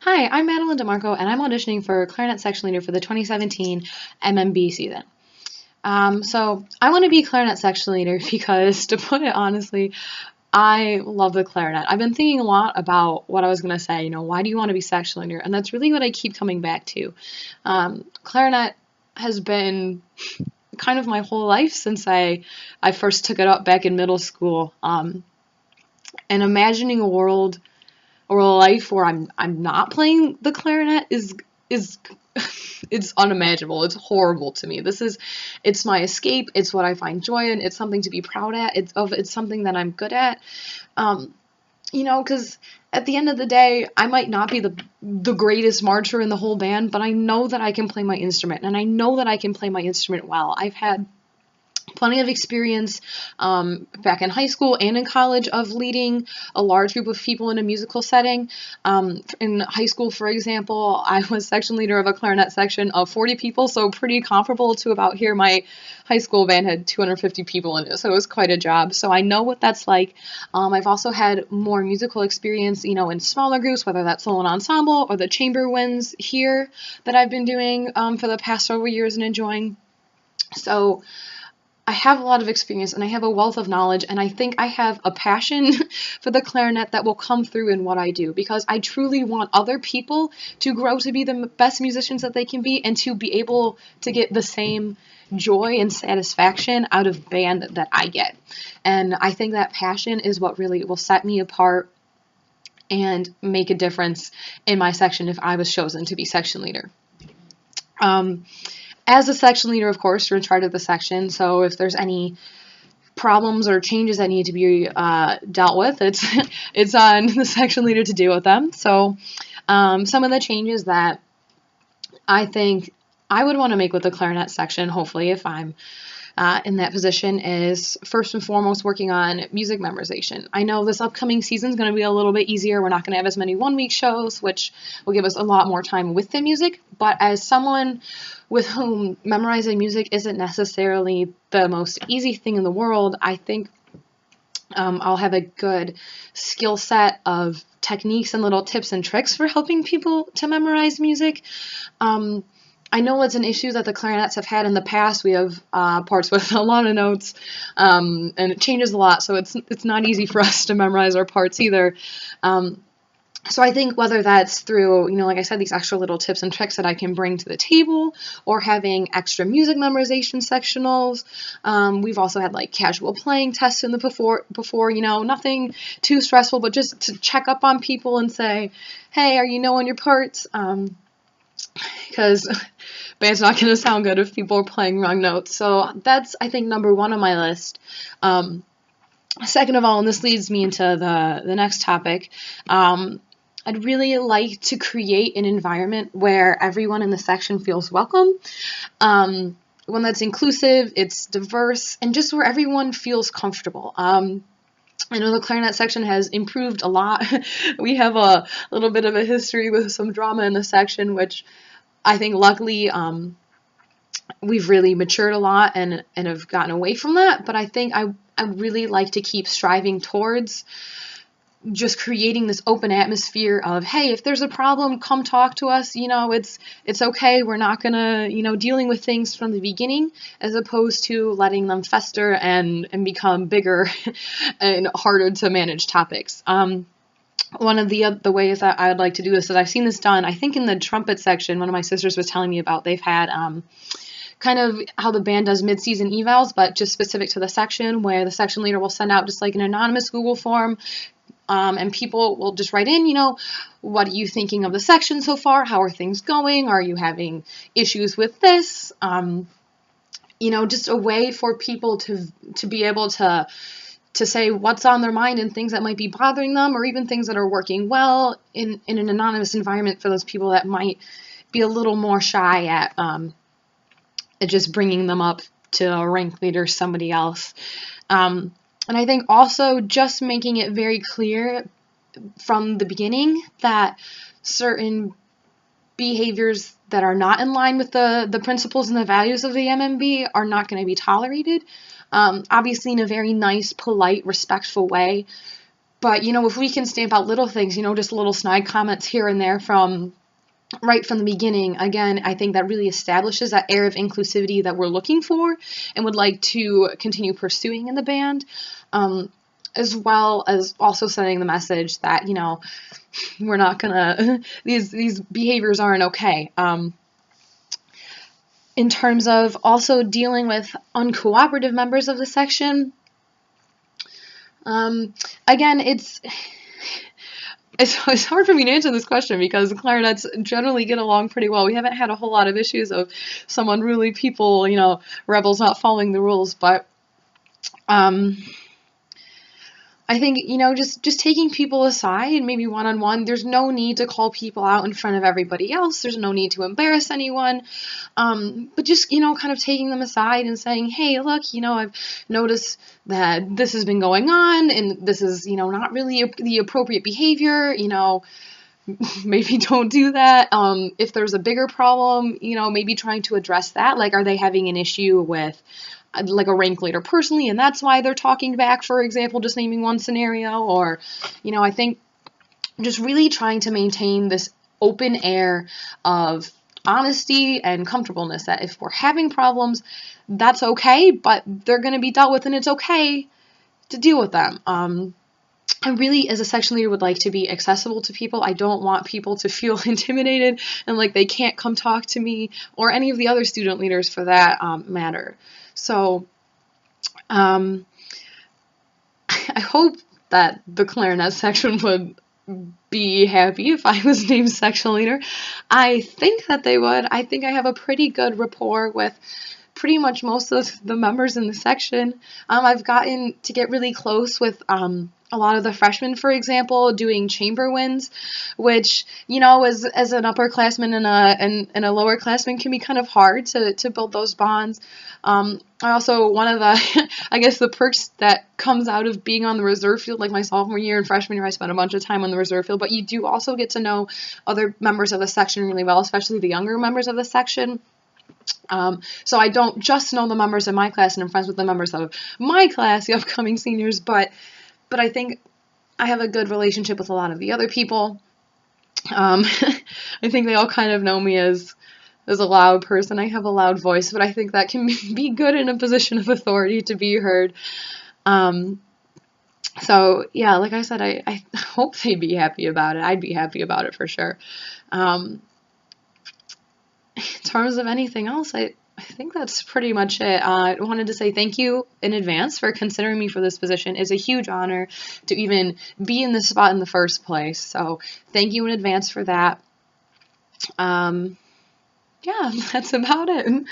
Hi, I'm Madeline DeMarco, and I'm auditioning for Clarinet Section Leader for the 2017 MMB season. So I want to be Clarinet Section Leader because, to put it honestly, I love the clarinet. I've been thinking a lot about what I was going to say, why do you want to be section leader? And that's really what I keep coming back to. Clarinet has been kind of my whole life since I first took it up back in middle school. And imagining a world or a life where I'm not playing the clarinet is it's unimaginable. It's horrible to me. It's my escape. It's what I find joy in. It's something to be proud at. It's something that I'm good at. Because at the end of the day, I might not be the greatest marcher in the whole band, but I know that I can play my instrument, and I know that I can play my instrument well. I've had plenty of experience back in high school and in college of leading a large group of people in a musical setting. In high school, for example, I was section leader of a clarinet section of 40 people, so pretty comparable to about here. My high school band had 250 people in it, so it was quite a job. So I know what that's like. I've also had more musical experience, in smaller groups, whether that's solo and ensemble or the chamber winds here that I've been doing for the past several years and enjoying. So I have a lot of experience and I have a wealth of knowledge, and I think I have a passion for the clarinet that will come through in what I do, because I truly want other people to grow to be the best musicians that they can be and to be able to get the same joy and satisfaction out of band that I get. And I think that passion is what really will set me apart and make a difference in my section if I was chosen to be section leader. As a section leader, of course, you're in charge of the section, so if there's any problems or changes that need to be dealt with, it's on the section leader to deal with them. So some of the changes that I think I would want to make with the clarinet section, hopefully, if I'm in that position, is first and foremost working on music memorization. I know this upcoming season is going to be a little bit easier. We're not going to have as many one-week shows, which will give us a lot more time with the music. But as someone with whom memorizing music isn't necessarily the most easy thing in the world, I think I'll have a good skill set of techniques and little tips and tricks for helping people to memorize music. I know it's an issue that the clarinets have had in the past. We have parts with a lot of notes, and it changes a lot, so it's not easy for us to memorize our parts either. So I think whether that's through, like I said, these extra little tips and tricks that I can bring to the table, or having extra music memorization sectionals. We've also had like casual playing tests in the before, nothing too stressful, but just to check up on people and say, hey, are you knowing your parts? Because band's not going to sound good if people are playing wrong notes. So that's, I think, number one on my list. Second of all, and this leads me into the next topic, I'd really like to create an environment where everyone in the section feels welcome, one that's inclusive, it's diverse, and just where everyone feels comfortable. I know the clarinet section has improved a lot. We have a little bit of a history with some drama in the section, which I think luckily we've really matured a lot and have gotten away from that. But I think I really like to keep striving towards just creating this open atmosphere of, hey, if there's a problem, come talk to us. It's okay. We're not gonna, dealing with things from the beginning, as opposed to letting them fester and become bigger and harder to manage topics. One of the ways that I would like to do this is I've seen this done, I think in the trumpet section, one of my sisters was telling me about, they've had kind of how the band does mid-season evals, but just specific to the section, where the section leader will send out just like an anonymous Google form, and people will just write in, what are you thinking of the section so far? How are things going? Are you having issues with this? Just a way for people to be able to say what's on their mind and things that might be bothering them, or even things that are working well in an anonymous environment for those people that might be a little more shy at just bringing them up to a rank leader, somebody else. And I think also just making it very clear from the beginning that certain behaviors that are not in line with the principles and the values of the MMB are not going to be tolerated. Obviously in a very nice, polite, respectful way, But, you know, if we can stamp out little things, you know, just little snide comments here and there from right from the beginning, again, I think that really establishes that air of inclusivity that we're looking for and would like to continue pursuing in the band, as well as also sending the message that, you know, we're not gonna, these behaviors aren't okay. In terms of also dealing with uncooperative members of the section, again, it's hard for me to answer this question because clarinets generally get along pretty well. We haven't had a whole lot of issues of someone really people, you know, rebels not following the rules, but I think, you know, just taking people aside, maybe one-on-one, there's no need to call people out in front of everybody else. There's no need to embarrass anyone. But just, you know, kind of taking them aside and saying, hey, look, you know, I've noticed that this has been going on and this is, you know, not really the appropriate behavior, you know, maybe don't do that. If there's a bigger problem, you know, maybe trying to address that. Like, are they having an issue with like a rank leader personally, and that's why they're talking back, for example, just naming one scenario? Or, you know, I think just really trying to maintain this open air of honesty and comfortableness that if we're having problems, that's okay, but they're going to be dealt with and it's okay to deal with them. I really, as a section leader, would like to be accessible to people. I don't want people to feel intimidated and like they can't come talk to me or any of the other student leaders for that matter. So I hope that the clarinet section would be happy if I was named section leader. I think that they would. I think I have a pretty good rapport with pretty much most of the members in the section. I've gotten to get really close with a lot of the freshmen, for example, doing chamber winds, which, you know, as an upperclassman and a lowerclassman can be kind of hard to build those bonds. I also, one of the, I guess the perks that comes out of being on the reserve field, like my sophomore year and freshman year, I spent a bunch of time on the reserve field, but you do also get to know other members of the section really well, especially the younger members of the section. So I don't just know the members of my class and I'm friends with the members of my class, the upcoming seniors, but I think I have a good relationship with a lot of the other people. I think they all kind of know me as a loud person. I have a loud voice, but I think that can be good in a position of authority to be heard. So yeah, like I said, I hope they'd be happy about it. I'd be happy about it for sure. In terms of anything else, I think that's pretty much it. I wanted to say thank you in advance for considering me for this position. It's a huge honor to even be in this spot in the first place. So thank you in advance for that. Yeah, that's about it.